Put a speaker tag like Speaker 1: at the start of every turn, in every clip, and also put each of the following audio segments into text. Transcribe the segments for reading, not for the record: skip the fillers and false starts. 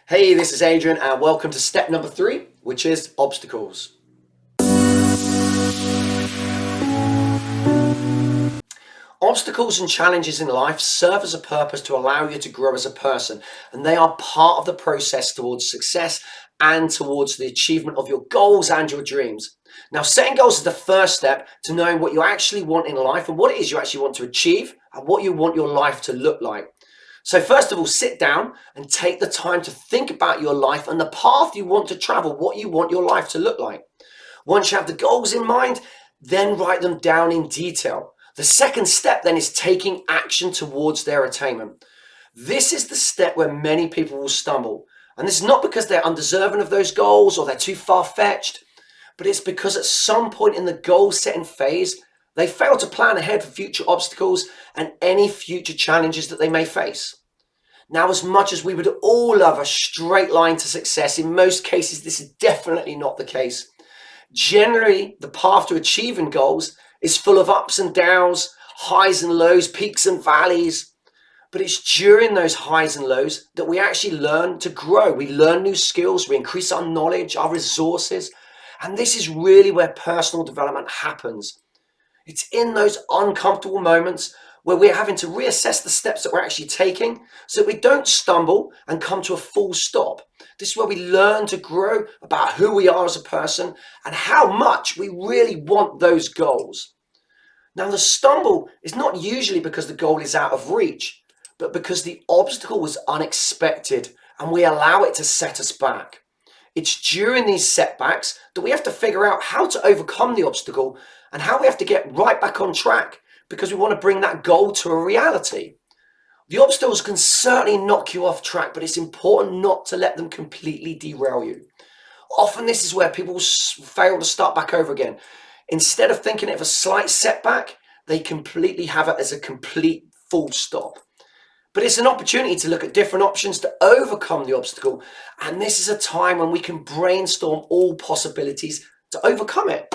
Speaker 1: Hey, this is Adrian and welcome to step number 3, which is obstacles. Obstacles and challenges in life serve as a purpose to allow you to grow as a person, and they are part of the process towards success and towards the achievement of your goals and your dreams. Now, setting goals is the first step to knowing what you actually want in life and what it is you actually want to achieve and what you want your life to look like. So first of all, sit down and take the time to think about your life and the path you want to travel, what you want your life to look like. Once you have the goals in mind, then write them down in detail. The second step then is taking action towards their attainment. This is the step where many people will stumble. And this is not because they're undeserving of those goals or they're too far-fetched, but it's because at some point in the goal setting phase, they fail to plan ahead for future obstacles and any future challenges that they may face. Now, as much as we would all love a straight line to success, in most cases, this is definitely not the case. Generally, the path to achieving goals is full of ups and downs, highs and lows, peaks and valleys. But it's during those highs and lows that we actually learn to grow. We learn new skills, we increase our knowledge, our resources. And this is really where personal development happens. It's in those uncomfortable moments where we're having to reassess the steps that we're actually taking so that we don't stumble and come to a full stop. This is where we learn to grow about who we are as a person and how much we really want those goals. Now, the stumble is not usually because the goal is out of reach, but because the obstacle was unexpected and we allow it to set us back. It's during these setbacks that we have to figure out how to overcome the obstacle and how we have to get right back on track because we want to bring that goal to a reality. The obstacles can certainly knock you off track, but it's important not to let them completely derail you. Often this is where people fail to start back over again. Instead of thinking of a slight setback, they completely have it as a complete full stop. But it's an opportunity to look at different options to overcome the obstacle. And this is a time when we can brainstorm all possibilities to overcome it.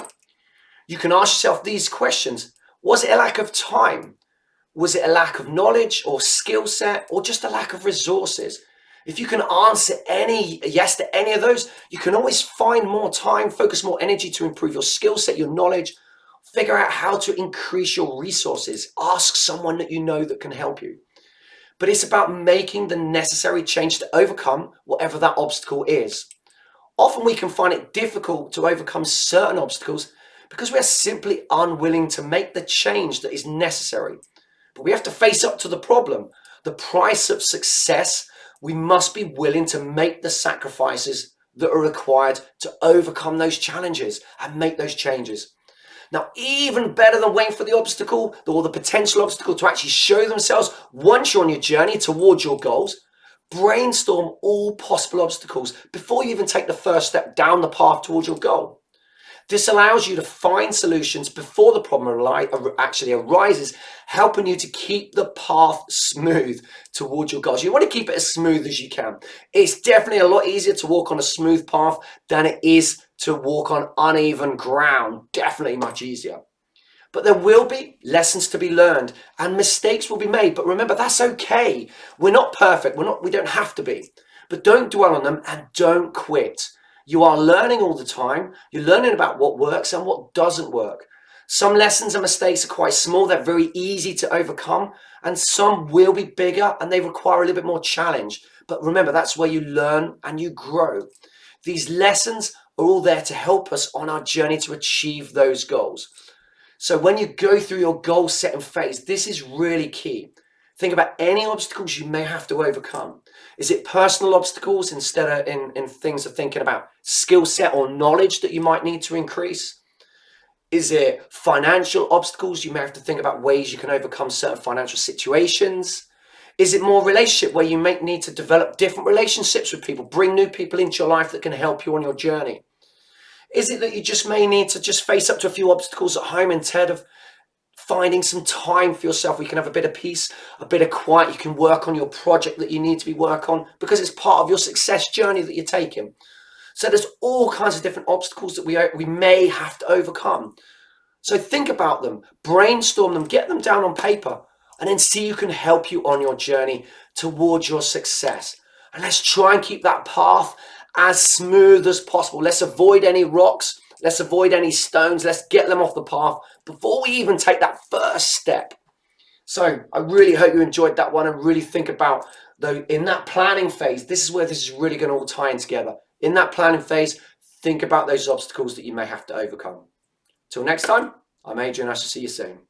Speaker 1: You can ask yourself these questions. Was it a lack of time? Was it a lack of knowledge or skill set or just a lack of resources? If you can answer yes to any of those, you can always find more time, focus more energy to improve your skill set, your knowledge, figure out how to increase your resources. Ask someone that you know that can help you. But it's about making the necessary change to overcome whatever that obstacle is. Often we can find it difficult to overcome certain obstacles because we are simply unwilling to make the change that is necessary. But we have to face up to the problem. The price of success, we must be willing to make the sacrifices that are required to overcome those challenges and make those changes. Now, even better than waiting for the obstacle or the potential obstacle to actually show themselves once you're on your journey towards your goals, brainstorm all possible obstacles before you even take the first step down the path towards your goal. This allows you to find solutions before the problem actually arises, helping you to keep the path smooth towards your goals. You want to keep it as smooth as you can. It's definitely a lot easier to walk on a smooth path than it is to walk on uneven ground. Definitely much easier. But there will be lessons to be learned and mistakes will be made. But remember, that's okay. We're not perfect. We don't have to be. But don't dwell on them and don't quit. You are learning all the time. You're learning about what works and what doesn't work. Some lessons and mistakes are quite small. They're very easy to overcome. And some will be bigger and they require a little bit more challenge. But remember, that's where you learn and you grow. These lessons are all there to help us on our journey to achieve those goals. So when you go through your goal setting phase, this is really key. Think about any obstacles you may have to overcome. Is it personal obstacles instead of in things of thinking about skill set or knowledge that you might need to increase? Is it financial obstacles? You may have to think about ways you can overcome certain financial situations. Is it more relationship where you may need to develop different relationships with people, bring new people into your life that can help you on your journey? Is it that you just may need to just face up to a few obstacles at home instead of finding some time for yourself where you can have a bit of peace, a bit of quiet, you can work on your project that you need to be work on because it's part of your success journey that you're taking. So there's all kinds of different obstacles that we may have to overcome. So think about them, brainstorm them, get them down on paper, and then see who can help you on your journey towards your success. And let's try and keep that path as smooth as possible. Let's avoid any rocks. Let's avoid any stones. Let's get them off the path before we even take that first step. So I really hope you enjoyed that one, and really think about, though, in that planning phase, this is where this is really going to all tie in together. In that planning phase, think about those obstacles that you may have to overcome. Till next time, I'm Adrian. I shall see you soon.